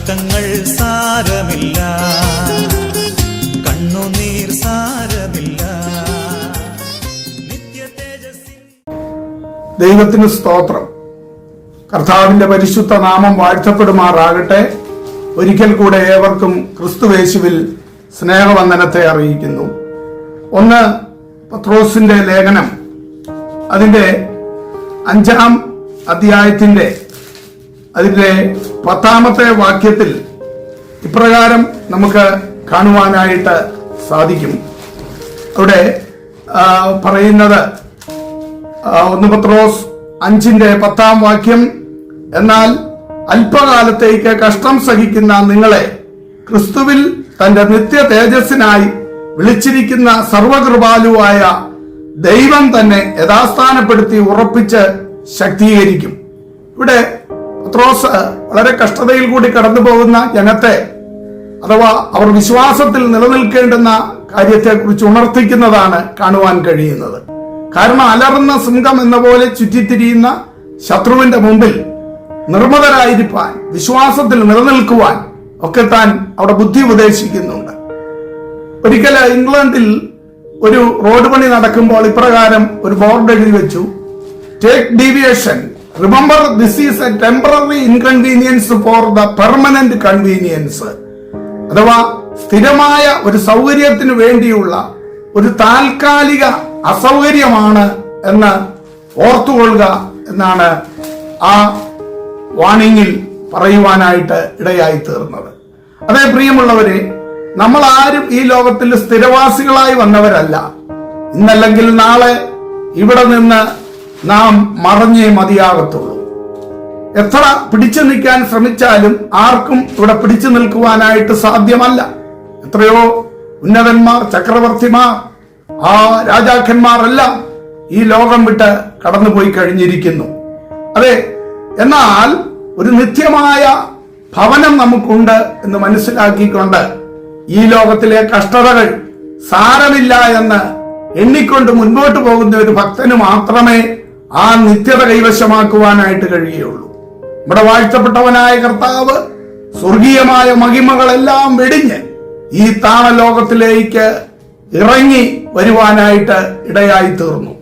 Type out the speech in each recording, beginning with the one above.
കഷ്ടങ്ങൾ സാരമില്ല, കണ്ണുനീർ സാരമില്ല. നിത്യ തേജസ്സിൻ ദൈവത്തിന് സ്തോത്രം. കർത്താവിന്റെ പരിശുദ്ധ നാമം വാഴ്ത്തപ്പെടുമാറാകട്ടെ. ഒരിക്കൽ കൂടെ ഏവർക്കും ക്രിസ്തുവേശുവിൽ സ്നേഹവന്ദനത്തെ അറിയിക്കുന്നു. 1 പത്രോസിന്റെ ലേഖനം അതിന്റെ 5-ാം അധ്യായത്തിന്റെ അതിന്റെ 10-ാമത്തെ വാക്യത്തിൽ ഇപ്രകാരം നമുക്ക് കാണുവാനായിട്ട് സാധിക്കും. അവിടെ പറയുന്നത് 1 പത്രോസ് 5-ന്റെ 10-ാം വാക്യം, എന്നാൽ അല്പകാലത്തേക്ക് കഷ്ടം സഹിക്കുന്ന നിങ്ങളെ ക്രിസ്തുവിൽ തന്റെ നിത്യ തേജസ്സിനായി വിളിച്ചിരിക്കുന്ന സർവകൃപാലുവായ ദൈവം തന്നെ യഥാസ്ഥാനപ്പെടുത്തി ഉറപ്പിച്ച് ശക്തീകരിക്കും. ഇവിടെ പത്രോസ് വളരെ കഷ്ടതയിൽ കൂടി കടന്നു പോകുന്ന ജനത്തെ, അഥവാ അവർ വിശ്വാസത്തിൽ നിലനിൽക്കേണ്ടുന്ന കാര്യത്തെക്കുറിച്ച് ഉണർത്തിക്കുന്നതാണ് കാണുവാൻ കഴിയുന്നത്. കാരണം അലറുന്ന സിംഹം എന്ന പോലെ ചുറ്റിത്തിരിയുന്ന ശത്രുവിന്റെ മുമ്പിൽ നിർമ്മതരായിരിക്കാൻ, വിശ്വാസത്തിൽ നിലനിൽക്കുവാൻ ഒക്കെ താൻ അവിടെ ബുദ്ധി ഉപദേശിക്കുന്നുണ്ട്. ഒരിക്കൽ ഇംഗ്ലണ്ടിൽ ഒരു റോഡ് പണി നടക്കുമ്പോൾ ഇപ്രകാരം ഒരു ബോർഡ് എഴുതി വെച്ചു, take deviation, remember this is A temporary inconvenience for the permanent convenience. അഥവാ സ്ഥിരമായ ഒരു സൗകര്യത്തിന് വേണ്ടിയുള്ള ഒരു താൽക്കാലിക അസൗകര്യമാണ് എന്ന് ഓർത്തുകൊള്ളുക എന്നാണ് ആ വാണിംഗിൽ പറയുവാനായിട്ട് ഇടയായി തീർന്നത്. അതേ പ്രിയമുള്ളവരെ, നമ്മൾ ആരും ഈ ലോകത്തിൽ സ്ഥിരവാസികളായി വന്നവരല്ല. ഇന്നല്ലെങ്കിൽ നാളെ ഇവിടെ നിന്ന് നാം മറഞ്ഞേ മതിയാകത്തുള്ളൂ. എത്ര പിടിച്ചു നിൽക്കാൻ ശ്രമിച്ചാലും ആർക്കും ഇവിടെ പിടിച്ചു നിൽക്കുവാനായിട്ട് സാധ്യമല്ല. എത്രയോ ഉന്നതന്മാർ, ചക്രവർത്തിമാർ, ആ രാജാക്കന്മാരെല്ലാം ഈ ലോകം വിട്ട് കടന്നുപോയി കഴിഞ്ഞിരിക്കുന്നു. അതെ, എന്നാൽ ഒരു നിത്യമായ ഭവനം നമുക്കുണ്ട് എന്ന് മനസ്സിലാക്കിക്കൊണ്ട് ഈ ലോകത്തിലെ കഷ്ടതകൾ സാരമില്ല എന്ന് എണ്ണിക്കൊണ്ട് മുൻപോട്ട് പോകുന്ന ഒരു ഭക്തന് മാത്രമേ ആ നിത്യത കൈവശമാക്കുവാനായിട്ട് കഴിയുള്ളൂ. നമ്മുടെ വാഴ്ത്തപ്പെട്ടവനായ കർത്താവ് സ്വർഗീയമായ മഹിമകളെല്ലാം വെടിഞ്ഞ് ഈ താണലോകത്തിലേക്ക് ഇറങ്ങി വരുവാനായിട്ട് ഇടയായി തീർന്നു.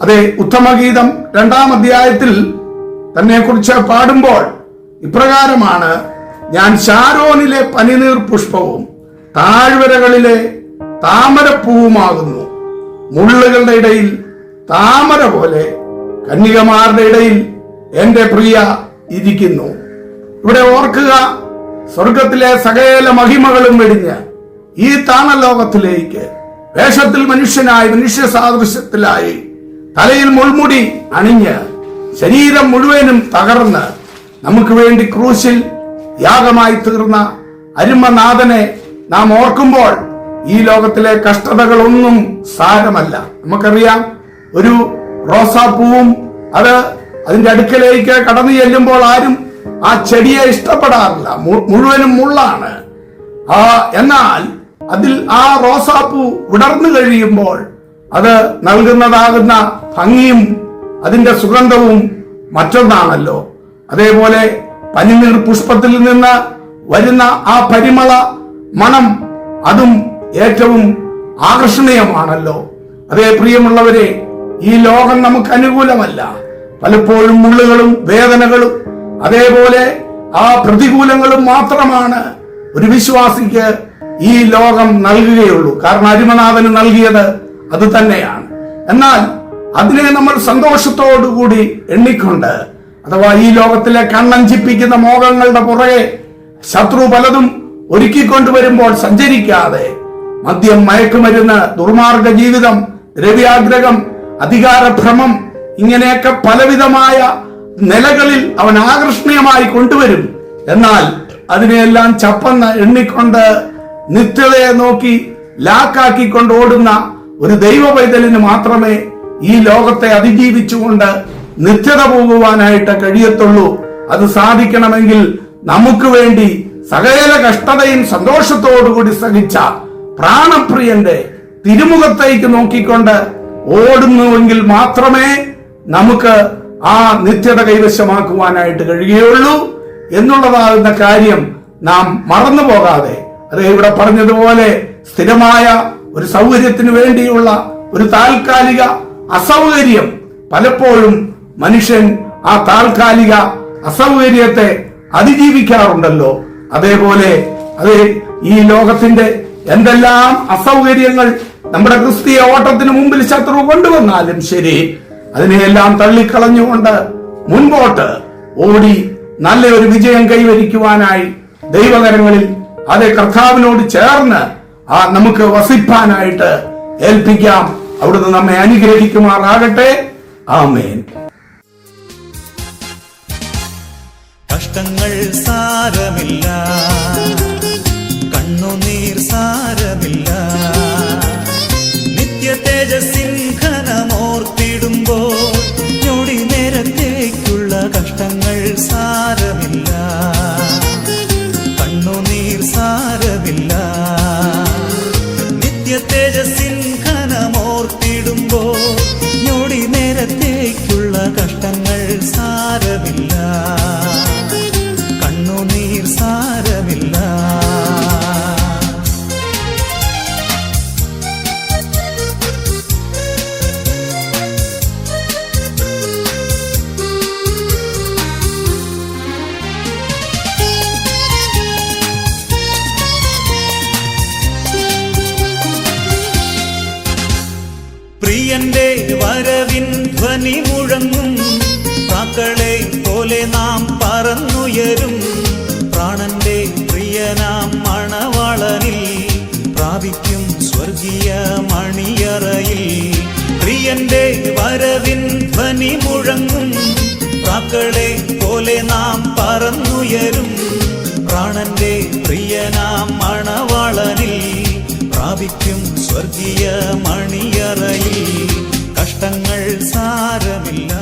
അതെ, ഉത്തമഗീതം 2-ാം അധ്യായത്തിൽ തന്നെ കുറിച്ച് പാടുമ്പോൾ ഇപ്രകാരമാണ്, ഞാൻ ശാരോനിലെ പനിനീർ പുഷ്പവും താഴ്വരകളിലെ താമരപ്പൂവുമാകുന്നു. മുള്ളുകളുടെ ഇടയിൽ താമര പോലെ കന്യകമാരുടെ ഇടയിൽ എന്റെ പ്രിയ ഇരിക്കുന്നു. ഇവിടെ ഓർക്കുക, സ്വർഗത്തിലെ സകല മഹിമകളും വെടിഞ്ഞ് ഈ താണലോകത്തിലേക്ക് വേഷത്തിൽ മനുഷ്യനായി, മനുഷ്യ സാദൃശ്യത്തിലായി, തലയിൽ മുൾമുടി അണിഞ്ഞ് ശരീരം മുഴുവനും തകർന്ന് നമുക്ക് വേണ്ടി ക്രൂശിൽ യാഗമായി തീർന്ന അരുമനാഥനെ നാം ഓർക്കുമ്പോൾ ഈ ലോകത്തിലെ കഷ്ടതകളൊന്നും സാരമല്ല. നമുക്കറിയാം, ഒരു റോസാപ്പൂവും അത് അതിന്റെ അടുക്കലേക്ക് കടന്നു ചെല്ലുമ്പോൾ ആരും ആ ചെടിയെ ഇഷ്ടപ്പെടാറില്ല, മുഴുവനും മുള്ളാണ്. എന്നാൽ അതിൽ ആ റോസാപ്പൂ വിടർന്നു കഴിയുമ്പോൾ അത് നൽകുന്നതാകുന്ന ഭംഗിയും അതിന്റെ സുഗന്ധവും മറ്റൊന്നാണല്ലോ. അതേപോലെ പനിനീർ പുഷ്പത്തിൽ നിന്ന് വരുന്ന ആ പരിമള മണം അതും ഏറ്റവും ആകർഷണീയമാണല്ലോ. അതേ പ്രിയമുള്ളവരെ, ഈ ലോകം നമുക്ക് അനുകൂലമല്ല. പലപ്പോഴും മുള്ളുകളും വേദനകളും അതേപോലെ ആ പ്രതികൂലങ്ങളും മാത്രമാണ് ഒരു വിശ്വാസിക്ക് ഈ ലോകം നൽകുകയുള്ളൂ. കാരണം അരുമനാഥന് നൽകിയത് അത് തന്നെയാണ്. എന്നാൽ അതിനെ നമ്മൾ സന്തോഷത്തോടുകൂടി എണ്ണിക്കൊണ്ട്, അഥവാ ഈ ലോകത്തിലെ കണ്ണഞ്ചിപ്പിക്കുന്ന മോഹങ്ങളുടെ പുറകെ ശത്രു പലതും ഒരുക്കിക്കൊണ്ടുവരുമ്പോൾ സഞ്ചരിക്കാതെ, മദ്യം, മയക്കുമരുന്ന്, ദുർമാർഗ ജീവിതം, ദ്രവ്യാഗ്രഹം, അധികാരഭ്രമം, ഇങ്ങനെയൊക്കെ പലവിധമായ നിലകളിൽ അവൻ ആകർഷണീയമായി കൊണ്ടുവരും. എന്നാൽ അതിനെയെല്ലാം ചപ്പന്ന് എണ്ണിക്കൊണ്ട് നിത്യതയെ നോക്കി ലാക്കാക്കിക്കൊണ്ട് ഓടുന്ന ഒരു ദൈവ പൈതലിന് മാത്രമേ ഈ ലോകത്തെ അതിജീവിച്ചുകൊണ്ട് നിത്യത പോകുവാനായിട്ട് കഴിയത്തുള്ളൂ. അത് സാധിക്കണമെങ്കിൽ നമുക്ക് വേണ്ടി സകല കഷ്ടതയും സന്തോഷത്തോടുകൂടി സഹിച്ച പ്രാണപ്രിയന്റെ തിരുമുഖത്തേക്ക് നോക്കിക്കൊണ്ട് ഓടുന്നുവെങ്കിൽ മാത്രമേ നമുക്ക് ആ നിത്യത കൈവശമാക്കുവാനായിട്ട് കഴിയുകയുള്ളൂ. എന്നുള്ളതാകുന്ന കാര്യം നാം മറന്നു പോകാതെ, അത് ഇവിടെ പറഞ്ഞതുപോലെ സ്ഥിരമായ ഒരു സൗകര്യത്തിന് വേണ്ടിയുള്ള ഒരു താൽക്കാലിക അസൗകര്യം, പലപ്പോഴും മനുഷ്യൻ ആ താൽക്കാലിക അസൗകര്യത്തെ അതിജീവിക്കാറുണ്ടല്ലോ. അതേപോലെ ഈ ലോകത്തിന്റെ എന്തെല്ലാം അസൗകര്യങ്ങൾ നമ്മുടെ ക്രിസ്തീയ ഓട്ടത്തിന് മുമ്പിൽ ശത്രു കൊണ്ടുവന്നാലും ശരി, അതിനെയെല്ലാം തള്ളിക്കളഞ്ഞുകൊണ്ട് മുൻപോട്ട് ഓടി നല്ലൊരു വിജയം കൈവരിക്കുവാനായി ദൈവകരങ്ങളിൽ കർത്താവിനോട് ചേർന്ന് നമുക്ക് വസിപ്പാനായിട്ട് ഏൽപ്പിക്കാം. അവിടുന്ന് നമ്മെ അനുഗ്രഹിക്കുമാറാകട്ടെ. ആമേൻ. കഷ്ടങ്ങൾ സാരമില്ല, കണ്ണുനീർ സാരമില്ല, നിത്യ തേജസ്സിൻ ഘനമോർത്തിടുമ്പോൾ ഞൊടി നേരത്തേക്കുള്ള കഷ്ടങ്ങൾ സാരമില്ല, കണ്ണുനീർ സാരമില്ല, നിത്യ തേജസ്സിൻ ഘനമോർത്തിടുമ്പോൾ ഞൊടി നേരത്തേക്കുള്ള കഷ്ടങ്ങൾ സാരമില്ല, കണ്ണുനീർ സാരമില്ല. പ്രിയന്റെ വരവിൻ ധ്വനി മുഴങ്ങും, പ്രാക്കളെ പോലെ നാം പറന്നുയരും, പ്രാണന്റെ പ്രിയനാം മണവാളനിൽ പ്രാപിക്കും സ്വർഗീയ മണിയറയിൽ. പ്രിയന്റെ വരവിൻ ധ്വനി മുഴങ്ങും, പ്രാക്കളെ പോലെ നാം പറന്നുയരും, പ്രാണന്റെ പ്രിയനാം മണവാളനിൽ പ്രാപിക്കും സ്വർഗീയ മണിയറയിൽ. കഷ്ടങ്ങൾ സാരമില്ല,